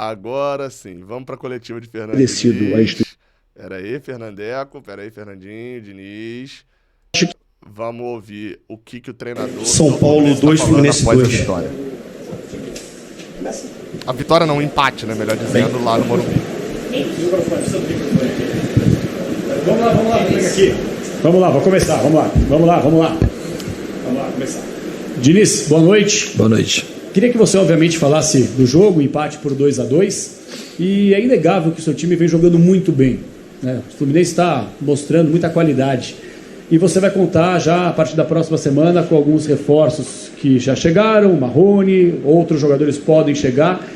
Agora sim, vamos para a coletiva de Fernando Diniz. Peraí, Fernandinho, Diniz. Vamos ouvir o que o treinador São Paulo 2, Fluminense 2. Vitória. A vitória não, o empate, né? Melhor dizendo, lá no Morumbi. Vamos lá, pega aqui. Vamos lá, começar. Vamos lá, começar. Diniz, boa noite. Boa noite. Queria que você, obviamente, falasse do jogo, empate por 2-2. E é inegável que o seu time vem jogando muito bem, né? O Fluminense está mostrando muita qualidade. E você vai contar já a partir da próxima semana com alguns reforços que já chegaram, Marrone, outros jogadores podem chegar.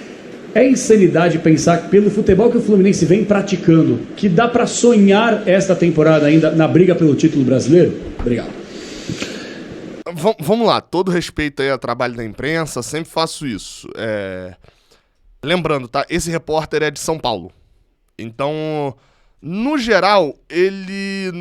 É insanidade pensar que pelo futebol que o Fluminense vem praticando, que dá para sonhar esta temporada ainda na briga pelo título brasileiro? Obrigado. Vamos lá, todo respeito aí ao trabalho da imprensa, sempre faço isso. Lembrando, tá? Esse repórter é de São Paulo. Então, no geral, ele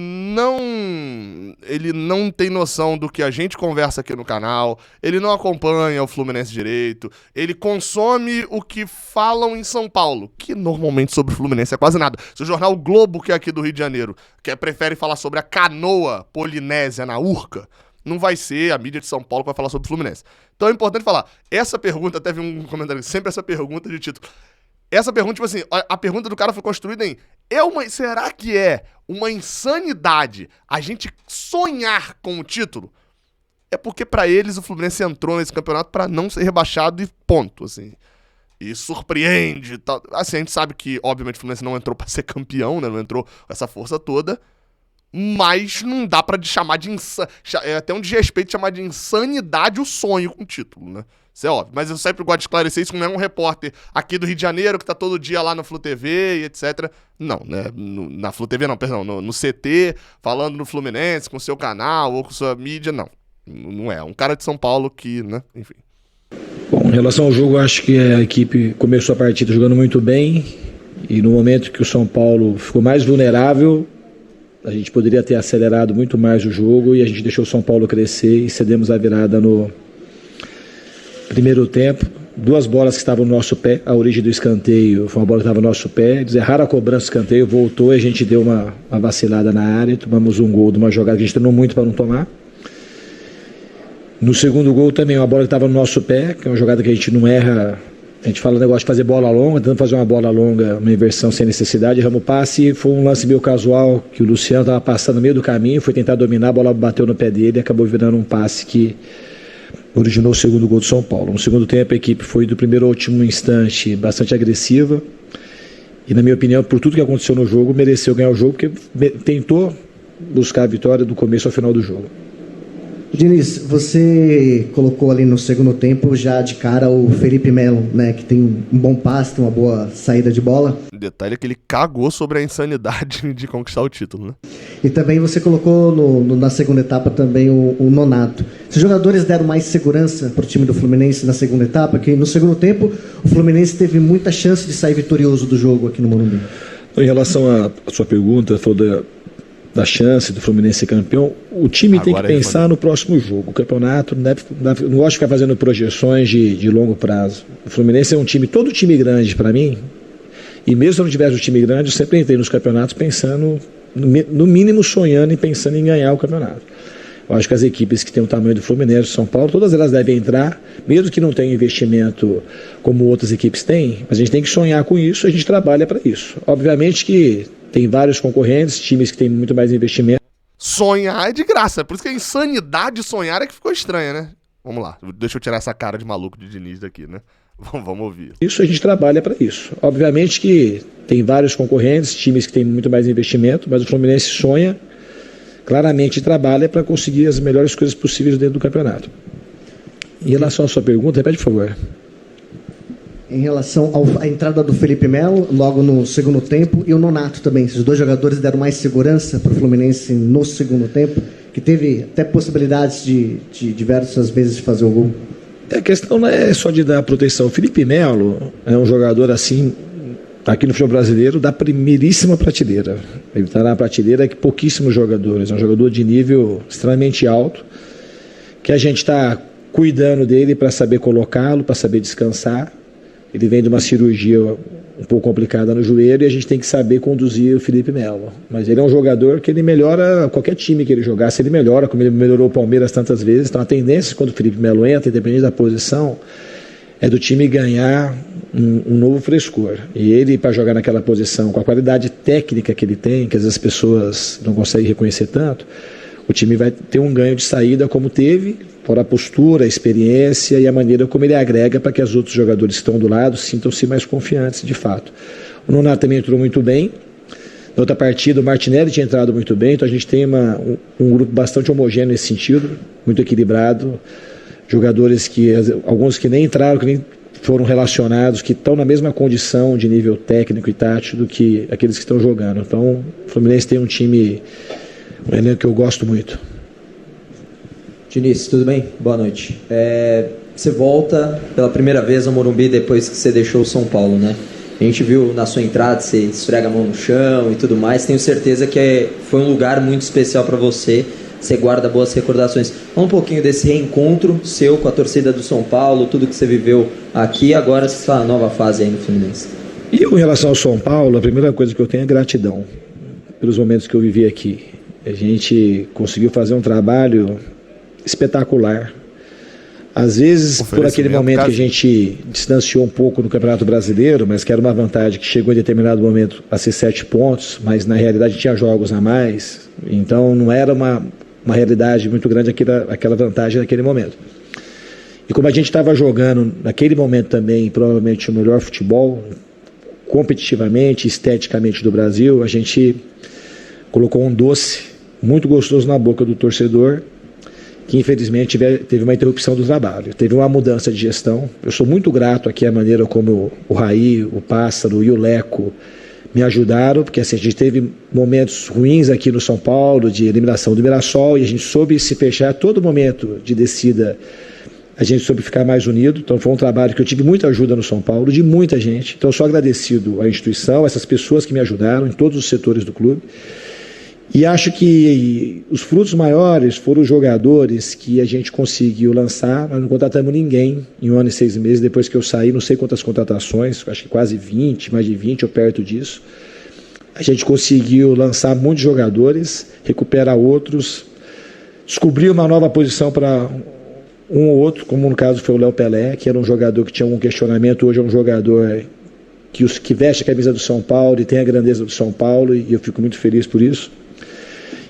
não tem noção do que a gente conversa aqui no canal, ele não acompanha o Fluminense direito, ele consome o que falam em São Paulo, que normalmente sobre o Fluminense é quase nada. Se o jornal o Globo, que é aqui do Rio de Janeiro, prefere falar sobre a canoa polinésia na Urca, não vai ser a mídia de São Paulo que vai falar sobre o Fluminense. Então é importante falar, essa pergunta, até vi um comentário, sempre essa pergunta de título. Essa pergunta, tipo assim, a pergunta do cara foi construída em será que é uma insanidade a gente sonhar com o título? É porque pra eles o Fluminense entrou nesse campeonato pra não ser rebaixado e ponto, assim. E surpreende e tal. Assim, a gente sabe que, obviamente, o Fluminense não entrou pra ser campeão, né? Não entrou com essa força toda. Mas não dá pra chamar de é até um desrespeito chamar de insanidade o sonho com o título, né? Isso é óbvio. Mas eu sempre gosto de esclarecer isso, não é um repórter aqui do Rio de Janeiro que tá todo dia lá no Flu TV e etc. Não, né? Na Flu TV não, perdão. No CT, falando no Fluminense, com seu canal ou com sua mídia, não. Não é. Um cara de São Paulo que, né? Enfim. Bom, em relação ao jogo, eu acho que a equipe começou a partida jogando muito bem. E no momento que o São Paulo ficou mais vulnerável, a gente poderia ter acelerado muito mais o jogo e a gente deixou o São Paulo crescer e cedemos a virada no primeiro tempo. Duas bolas que estavam no nosso pé, a origem do escanteio foi uma bola que estava no nosso pé, eles erraram a cobrança do escanteio, voltou e a gente deu uma vacilada na área e tomamos um gol de uma jogada que a gente treinou muito para não tomar. No segundo gol também, uma bola que estava no nosso pé, que é uma jogada que a gente não erra. A gente fala o negócio de fazer bola longa, tentando fazer uma bola longa, uma inversão sem necessidade, erramos o passe, foi um lance meio casual, que o Luciano estava passando no meio do caminho, foi tentar dominar, a bola bateu no pé dele e acabou virando um passe que originou o segundo gol do São Paulo. No segundo tempo a equipe foi do primeiro ao último instante bastante agressiva e, na minha opinião, por tudo que aconteceu no jogo, mereceu ganhar o jogo, porque tentou buscar a vitória do começo ao final do jogo. Diniz, você colocou ali no segundo tempo já de cara o Felipe Melo, né, que tem um bom passe, tem uma boa saída de bola. O detalhe é que ele cagou sobre a insanidade de conquistar o título, né? E também você colocou na segunda etapa também o Nonato. Esses jogadores deram mais segurança para o time do Fluminense na segunda etapa, que no segundo tempo o Fluminense teve muita chance de sair vitorioso do jogo aqui no Morumbi. Em relação à sua pergunta, falou da chance do Fluminense ser campeão, o time agora tem que pensar no próximo jogo. O campeonato não gosta de ficar fazendo projeções de longo prazo. O Fluminense é um time, todo time grande para mim, e mesmo se não tivesse um time grande, eu sempre entrei nos campeonatos pensando, no mínimo sonhando e pensando em ganhar o campeonato. Eu acho que as equipes que têm o tamanho do Fluminense, São Paulo, todas elas devem entrar, mesmo que não tenham investimento como outras equipes têm, mas a gente tem que sonhar com isso, a gente trabalha para isso. Obviamente que tem vários concorrentes, times que têm muito mais investimento. Sonhar é de graça, por isso que a insanidade de sonhar é que ficou estranha, né? Vamos lá, deixa eu tirar essa cara de maluco de Diniz daqui, né? Vamos ouvir. Isso a gente trabalha para isso. Obviamente que tem vários concorrentes, times que têm muito mais investimento, mas o Fluminense sonha, claramente trabalha para conseguir as melhores coisas possíveis dentro do campeonato. Em relação à sua pergunta, repete, por favor. Em relação à entrada do Felipe Melo, logo no segundo tempo, e o Nonato também. Esses dois jogadores deram mais segurança para o Fluminense no segundo tempo, que teve até possibilidades de diversas vezes de fazer o gol. A questão não é só de dar proteção. O Felipe Melo é um jogador assim, aqui no futebol brasileiro, da primeiríssima prateleira. Ele está na prateleira que pouquíssimos jogadores. É um jogador de nível extremamente alto, que a gente está cuidando dele para saber colocá-lo, para saber descansar. Ele vem de uma cirurgia um pouco complicada no joelho e a gente tem que saber conduzir o Felipe Melo. Mas ele é um jogador que ele melhora qualquer time que ele jogasse, ele melhora, como ele melhorou o Palmeiras tantas vezes. Então a tendência quando o Felipe Melo entra, independente da posição, é do time ganhar um novo frescor. E ele, para jogar naquela posição, com a qualidade técnica que ele tem, que às vezes as pessoas não conseguem reconhecer tanto, o time vai ter um ganho de saída como teve, por a postura, a experiência e a maneira como ele agrega para que os outros jogadores que estão do lado sintam-se mais confiantes de fato. O Nonato também entrou muito bem. Na outra partida, o Martinelli tinha entrado muito bem, então a gente tem um grupo bastante homogêneo nesse sentido, muito equilibrado. Jogadores que, alguns que nem entraram, que nem foram relacionados, que estão na mesma condição de nível técnico e tático do que aqueles que estão jogando. Então, o Fluminense tem um elenco que eu gosto muito. Diniz, tudo bem? Boa noite. Você volta pela primeira vez ao Morumbi depois que você deixou o São Paulo, né? A gente viu na sua entrada, você esfrega a mão no chão e tudo mais. Tenho certeza que foi um lugar muito especial para você. Você guarda boas recordações. Fala um pouquinho desse reencontro seu com a torcida do São Paulo, tudo que você viveu aqui, agora essa nova fase aí no Fluminense. E em relação ao São Paulo, a primeira coisa que eu tenho é gratidão pelos momentos que eu vivi aqui. A gente conseguiu fazer um trabalho espetacular. Às vezes, por aquele momento que a gente distanciou um pouco no Campeonato Brasileiro, mas que era uma vantagem que chegou em determinado momento a ser 7 pontos, mas na realidade tinha jogos a mais, então não era uma realidade muito grande aquela vantagem naquele momento. E como a gente estava jogando naquele momento também, provavelmente o melhor futebol, competitivamente, esteticamente do Brasil, a gente colocou um doce muito gostoso na boca do torcedor, que infelizmente teve uma interrupção do trabalho, teve uma mudança de gestão. Eu sou muito grato aqui à maneira como o Raí, o Pássaro e o Leco me ajudaram, porque assim, a gente teve momentos ruins aqui no São Paulo, de eliminação do Mirassol, e a gente soube se fechar a todo momento de descida, a gente soube ficar mais unido. Então foi um trabalho que eu tive muita ajuda no São Paulo, de muita gente. Então eu sou agradecido à instituição, essas pessoas que me ajudaram em todos os setores do clube. E acho que os frutos maiores foram os jogadores que a gente conseguiu lançar. Nós não contratamos ninguém em 1 ano e 6 meses depois que eu saí, não sei quantas contratações, acho que quase 20, mais de 20 ou perto disso. A gente conseguiu lançar muitos jogadores, recuperar outros, descobrir uma nova posição para um ou outro, como no caso foi o Léo Pelé, que era um jogador que tinha um questionamento, hoje é um jogador que veste a camisa do São Paulo e tem a grandeza do São Paulo, e eu fico muito feliz por isso.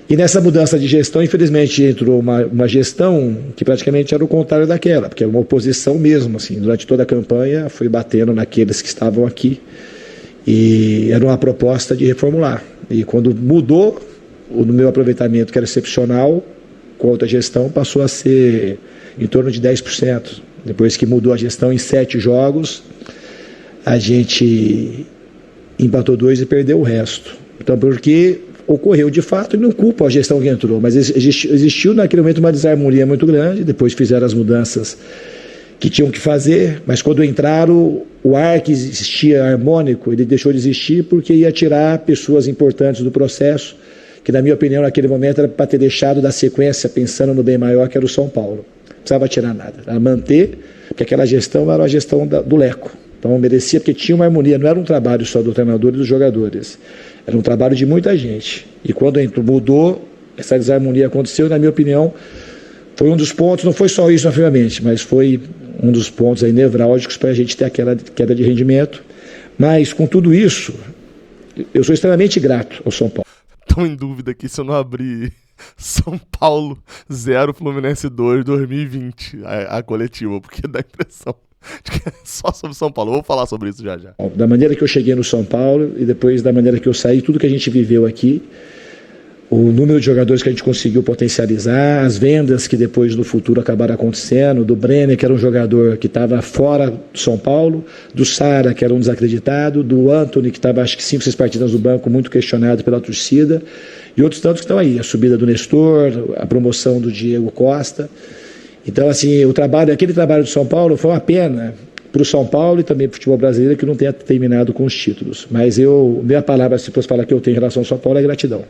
E nessa mudança de gestão, infelizmente, entrou uma gestão que praticamente era o contrário daquela, porque era uma oposição mesmo, assim, durante toda a campanha foi batendo naqueles que estavam aqui, e era uma proposta de reformular. E quando mudou, o meu aproveitamento, que era excepcional, com a outra gestão, passou a ser em torno de 10%. Depois que mudou a gestão em 7 jogos, a gente empatou 2 e perdeu o resto. Então, porque ocorreu de fato, e não culpa a gestão que entrou, mas existiu naquele momento uma desarmonia muito grande. Depois fizeram as mudanças que tinham que fazer, mas quando entraram, o ar que existia harmônico, ele deixou de existir porque ia tirar pessoas importantes do processo, que na minha opinião naquele momento era para ter deixado da sequência pensando no bem maior, que era o São Paulo. Não precisava tirar nada, era manter, porque aquela gestão era a gestão do Leco. Então merecia, porque tinha uma harmonia, não era um trabalho só do treinador e dos jogadores, era um trabalho de muita gente. E quando mudou, essa desarmonia aconteceu, e na minha opinião, foi um dos pontos, não foi só isso, obviamente, mas foi um dos pontos aí nevrálgicos para a gente ter aquela queda de rendimento. Mas com tudo isso, eu sou extremamente grato ao São Paulo. Estou em dúvida aqui se eu não abrir São Paulo 0, Fluminense 2, 2020, a coletiva, porque dá a impressão de que é só sobre São Paulo. Eu vou falar sobre isso já já. Da maneira que eu cheguei no São Paulo e depois da maneira que eu saí, tudo que a gente viveu aqui, o número de jogadores que a gente conseguiu potencializar, as vendas que depois no futuro acabaram acontecendo, do Brenner, que era um jogador que estava fora do São Paulo, do Sara, que era um desacreditado, do Antony, que estava acho que 5, 6 partidas no banco, muito questionado pela torcida, e outros tantos que estão aí, a subida do Nestor, a promoção do Diego Costa. Então, assim, aquele trabalho do São Paulo foi uma pena para o São Paulo e também para o futebol brasileiro que não tenha terminado com os títulos. Mas minha palavra, se fosse falar que eu tenho em relação ao São Paulo, é gratidão.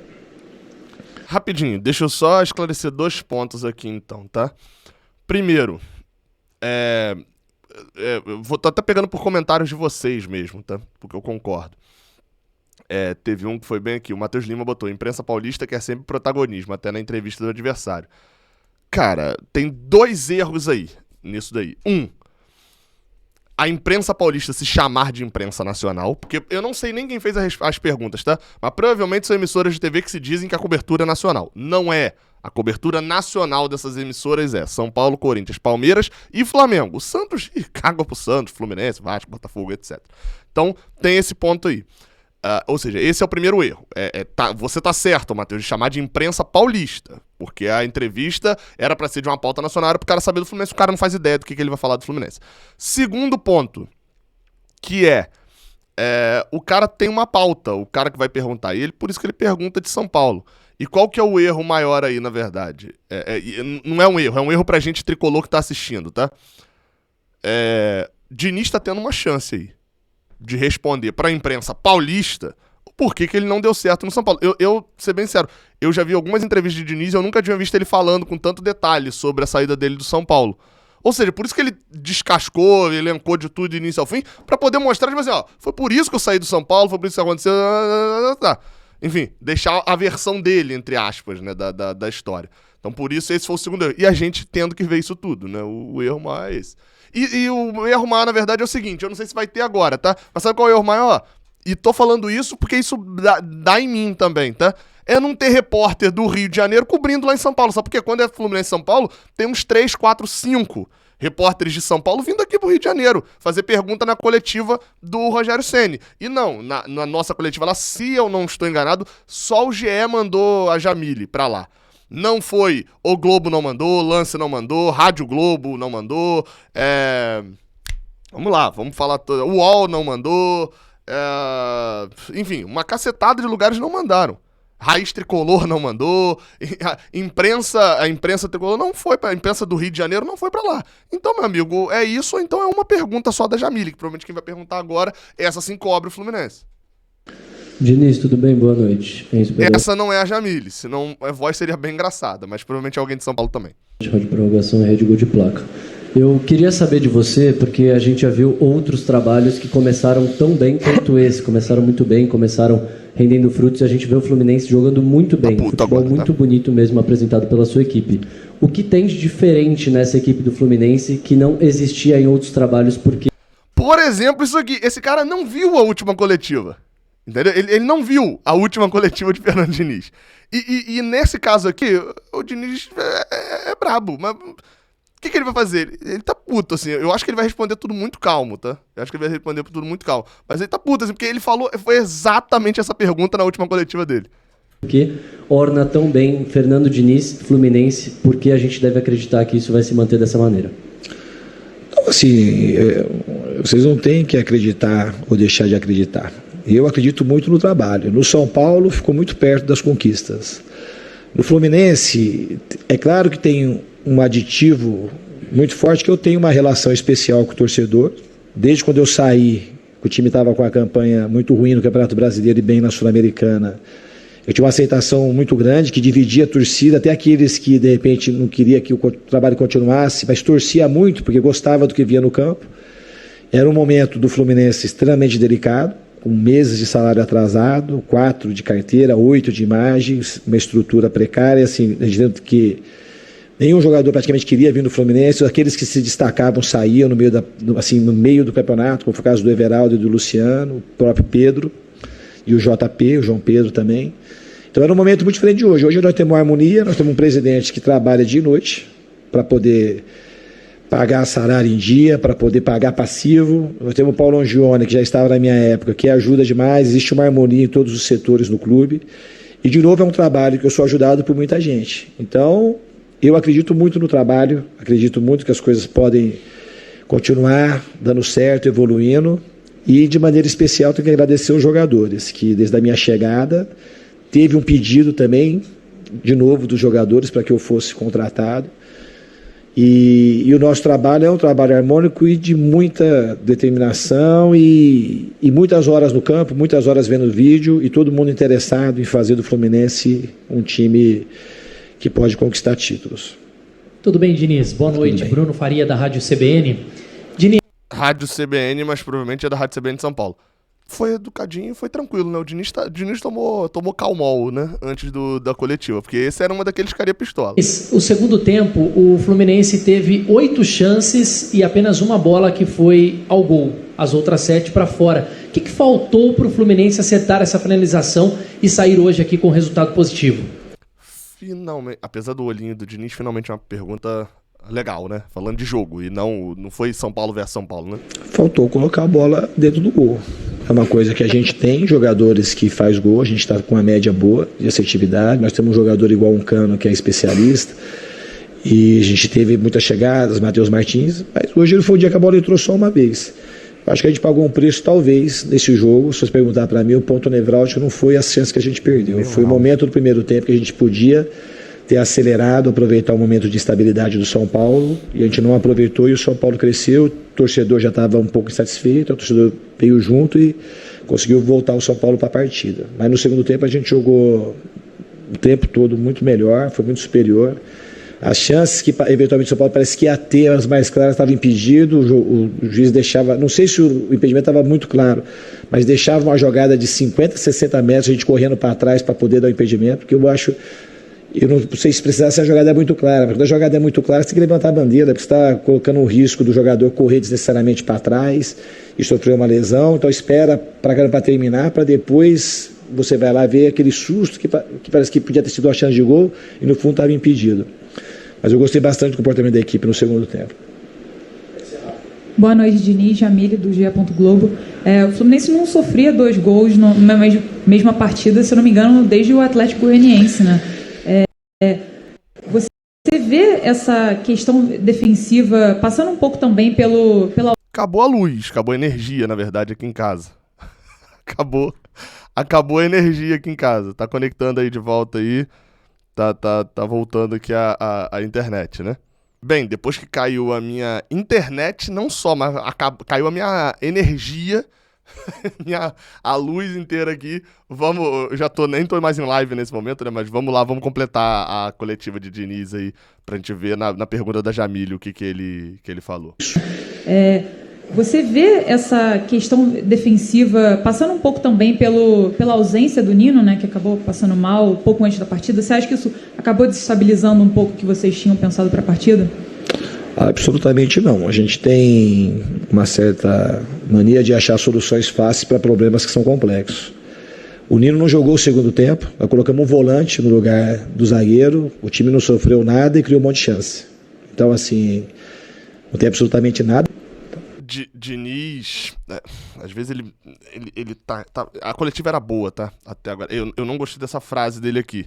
Rapidinho, deixa eu só esclarecer 2 pontos aqui então, tá? Primeiro, eu vou tô até pegando por comentários de vocês mesmo, tá? Porque eu concordo. Teve um que foi bem aqui, o Matheus Lima botou: imprensa paulista quer sempre protagonismo, até na entrevista do adversário. Cara, tem 2 erros aí, nisso daí. A imprensa paulista se chamar de imprensa nacional, porque eu não sei nem quem fez as perguntas, tá? Mas provavelmente são emissoras de TV que se dizem que a cobertura é nacional. Não é. A cobertura nacional dessas emissoras é São Paulo, Corinthians, Palmeiras e Flamengo. O Santos caga pro Santos, Fluminense, Vasco, Botafogo, etc. Então, tem esse ponto aí. Ou seja, esse é o primeiro erro. Você tá certo, Matheus, de chamar de imprensa paulista, porque a entrevista era pra ser de uma pauta nacional, era pro cara saber do Fluminense, o cara não faz ideia do que ele vai falar do Fluminense. Segundo ponto, que o cara tem uma pauta, o cara que vai perguntar, e por isso que ele pergunta de São Paulo. E qual que é o erro maior aí, na verdade? Não é um erro pra gente tricolor que tá assistindo, tá? Diniz tá tendo uma chance aí de responder pra imprensa paulista por que ele não deu certo no São Paulo. Eu ser bem sincero, eu já vi algumas entrevistas de Diniz e eu nunca tinha visto ele falando com tanto detalhe sobre a saída dele do São Paulo. Ou seja, por isso que ele descascou, elencou de tudo de início ao fim, pra poder mostrar, tipo assim, ó, foi por isso que eu saí do São Paulo, foi por isso que aconteceu, tá. Enfim, deixar a versão dele, entre aspas, né, da história. Então, por isso, esse foi o segundo erro. E a gente tendo que ver isso tudo, né? O erro maior é esse. E o erro maior, na verdade, é o seguinte, eu não sei se vai ter agora, tá? Mas sabe qual é o erro maior? E tô falando isso porque isso dá em mim também, tá? É não ter repórter do Rio de Janeiro cobrindo lá em São Paulo. Sabe porque quando é Fluminense e São Paulo, tem uns 3, 4, 5 repórteres de São Paulo vindo aqui pro Rio de Janeiro fazer pergunta na coletiva do Rogério Ceni. E não, na nossa coletiva lá, se eu não estou enganado, só o GE mandou a Jamile pra lá. Não foi, o Globo não mandou, Lance não mandou, Rádio Globo não mandou, vamos lá, vamos falar, o UOL não mandou, enfim, uma cacetada de lugares não mandaram. Raiz Tricolor não mandou, a imprensa tricolor não foi a imprensa do Rio de Janeiro não foi pra lá. Então, meu amigo, é isso ou então é uma pergunta só da Jamile, que provavelmente quem vai perguntar agora, essa sim cobre o Fluminense. Diniz, tudo bem? Boa noite. Essa não é a Jamile, senão a voz seria bem engraçada, mas provavelmente é alguém de São Paulo também. Rádio Prorrogação e Rede Gol de Placa. Eu queria saber de você, porque a gente já viu outros trabalhos que começaram tão bem quanto esse, começaram muito bem, começaram rendendo frutos, e a gente vê o Fluminense jogando muito bem, futebol agora, tá? Muito bonito mesmo, apresentado pela sua equipe. O que tem de diferente nessa equipe do Fluminense que não existia em outros trabalhos, porque... Por exemplo, isso aqui, esse cara não viu a última coletiva. Entendeu? Ele não viu a última coletiva de Fernando Diniz. E nesse caso aqui, o Diniz é brabo, mas o que ele vai fazer? Ele tá puto, assim. Eu acho que ele vai responder tudo muito calmo, tá? Eu acho que ele vai responder tudo muito calmo. Mas ele tá puto, assim, porque ele falou, foi exatamente essa pergunta na última coletiva dele. Porque orna tão bem Fernando Diniz, Fluminense, porque a gente deve acreditar que isso vai se manter dessa maneira? Assim, vocês não têm que acreditar ou deixar de acreditar. Eu acredito muito no trabalho. No São Paulo ficou muito perto das conquistas. No Fluminense, é claro que tem um aditivo muito forte, que eu tenho uma relação especial com o torcedor. Desde quando eu saí, o time estava com a campanha muito ruim no Campeonato Brasileiro e bem na Sul-Americana. Eu tinha uma aceitação muito grande, que dividia a torcida, até aqueles que de repente não queriam que o trabalho continuasse, mas torcia muito, porque gostava do que via no campo. Era um momento do Fluminense extremamente delicado, com meses de salário atrasado, 4 de carteira, 8 de imagens, uma estrutura precária, assim, dizendo que nenhum jogador praticamente queria vir no Fluminense, aqueles que se destacavam saíam no meio do campeonato, como foi o caso do Everaldo e do Luciano, o próprio Pedro e o JP, o João Pedro também. Então era um momento muito diferente de hoje. Hoje nós temos uma harmonia, nós temos um presidente que trabalha dia e noite para poder pagar salário em dia, para poder pagar passivo. Nós temos o Paulo Angione, que já estava na minha época, que ajuda demais, existe uma harmonia em todos os setores no clube. E, de novo, é um trabalho que eu sou ajudado por muita gente. Então, eu acredito muito no trabalho, acredito muito que as coisas podem continuar dando certo, evoluindo. E, de maneira especial, tenho que agradecer os jogadores, que, desde a minha chegada, teve um pedido também, de novo, dos jogadores para que eu fosse contratado. E o nosso trabalho é um trabalho harmônico e de muita determinação e muitas horas no campo, muitas horas vendo vídeo e todo mundo interessado em fazer do Fluminense um time que pode conquistar títulos. Tudo bem, Diniz? Boa noite. Bruno Faria, da Rádio CBN. Diniz, Rádio CBN, mas provavelmente é da Rádio CBN de São Paulo. Foi educadinho, foi tranquilo, né? O Diniz tomou calmol, né? Antes da coletiva, porque esse era uma daqueles que caria pistola. O segundo tempo, o Fluminense teve 8 chances e apenas uma bola que foi ao gol. As outras 7 para fora. O que faltou para o Fluminense acertar essa finalização e sair hoje aqui com resultado positivo? Finalmente, apesar do olhinho do Diniz, finalmente uma pergunta legal, né? Falando de jogo, e não foi São Paulo versus São Paulo, né? Faltou colocar a bola dentro do gol. É uma coisa que a gente tem, jogadores que faz gol, a gente está com uma média boa de assertividade, nós temos um jogador igual um Cano, que é especialista, e a gente teve muitas chegadas, Matheus Martins, mas hoje não foi o dia que a bola entrou só uma vez. Acho que a gente pagou um preço, talvez, nesse jogo. Se você perguntar para mim, o ponto nevrálgico não foi as chances que a gente perdeu. Foi o momento do primeiro tempo que a gente podia ter acelerado, aproveitar o momento de instabilidade do São Paulo, e a gente não aproveitou e o São Paulo cresceu, o torcedor já estava um pouco insatisfeito, o torcedor veio junto e conseguiu voltar o São Paulo para a partida. Mas no segundo tempo a gente jogou o tempo todo muito melhor, foi muito superior. As chances que eventualmente o São Paulo parece que ia ter, as mais claras, estavam impedido, o juiz deixava, não sei se o impedimento estava muito claro, mas deixava uma jogada de 50, 60 metros, a gente correndo para trás para poder dar o impedimento, porque eu não sei se precisasse a jogada é muito clara, porque quando a jogada é muito clara, você tem que levantar a bandeira, porque você está colocando o risco do jogador correr desnecessariamente para trás e sofrer uma lesão, então espera para terminar, para depois você vai lá ver aquele susto que parece que podia ter sido uma chance de gol e no fundo estava impedido. Mas eu gostei bastante do comportamento da equipe no segundo tempo. Boa noite, Diniz, Jamile, do GE. Globo. O Fluminense não sofria 2 gols na mesma partida, se eu não me engano, desde o Atlético Goianiense, né? Você vê essa questão defensiva passando um pouco também pela... Acabou a luz, acabou a energia, na verdade, aqui em casa. Acabou a energia aqui em casa. Tá conectando aí de volta aí. Tá voltando aqui a internet, né? Bem, depois que caiu a minha internet, não só, mas caiu a minha energia, a luz inteira aqui. Nem tô mais em live nesse momento, né? Mas vamos lá, vamos completar a coletiva de Diniz aí, pra gente ver na pergunta da Jamile o que ele falou. Você vê essa questão defensiva passando um pouco também pela ausência do Nino, né, que acabou passando mal pouco antes da partida. Você acha que isso acabou desestabilizando um pouco o que vocês tinham pensado para a partida? Absolutamente não. A gente tem uma certa mania de achar soluções fáceis para problemas que são complexos. O Nino não jogou o segundo tempo, nós colocamos um volante no lugar do zagueiro, o time não sofreu nada e criou um monte de chance. Então, assim, não tem absolutamente nada. Diniz, às vezes ele tá... A coletiva era boa, tá? Até agora. Eu não gostei dessa frase dele aqui.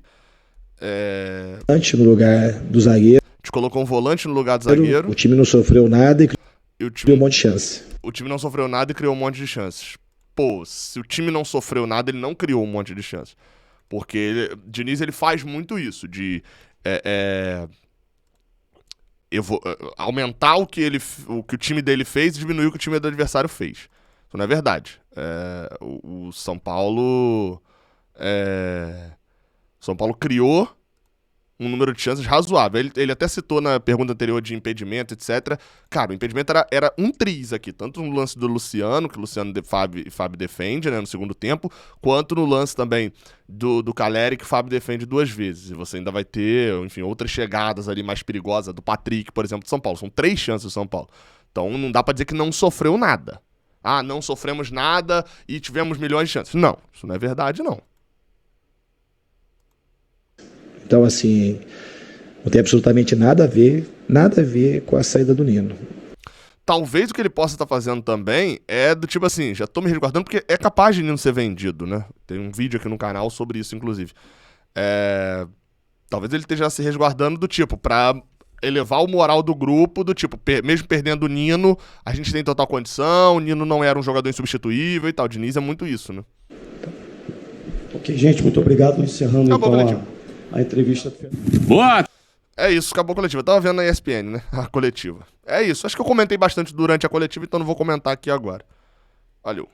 Volante no lugar do zagueiro. A gente colocou um volante no lugar do zagueiro. O time não sofreu nada e criou um monte de chance. O time não sofreu nada e criou um monte de chances. Pô, se o time não sofreu nada, ele não criou um monte de chances. Porque Diniz, ele faz muito isso, de... aumentar o que o time dele fez e diminuir o que o time do adversário fez. Isso não é verdade. O São Paulo... São Paulo criou um número de chances razoável. Ele até citou na pergunta anterior de impedimento, etc. Cara, o impedimento era um triz aqui. Tanto no lance do Luciano, que o Luciano e Fábio defende, né, no segundo tempo, quanto no lance também do Caleri, que o Fábio defende 2 vezes. E você ainda vai ter, enfim, outras chegadas ali mais perigosas, do Patrick, por exemplo, de São Paulo. São 3 chances do São Paulo. Então não dá pra dizer que não sofreu nada. Não sofremos nada e tivemos milhões de chances. Não, isso não é verdade, não. Então, assim, não tem absolutamente nada a ver com a saída do Nino. Talvez o que ele possa estar fazendo também é do tipo assim, já tô me resguardando porque é capaz de Nino ser vendido, né? Tem um vídeo aqui no canal sobre isso, inclusive. Talvez ele esteja se resguardando do tipo, pra elevar o moral do grupo, do tipo, mesmo perdendo o Nino, a gente tem total condição, o Nino não era um jogador insubstituível e tal. O Diniz é muito isso, né? Ok, gente, muito obrigado. Encerrando então a entrevista. Boa! É isso, acabou a coletiva. Eu tava vendo na ESPN, né? A coletiva. É isso. Acho que eu comentei bastante durante a coletiva, então não vou comentar aqui agora. Valeu.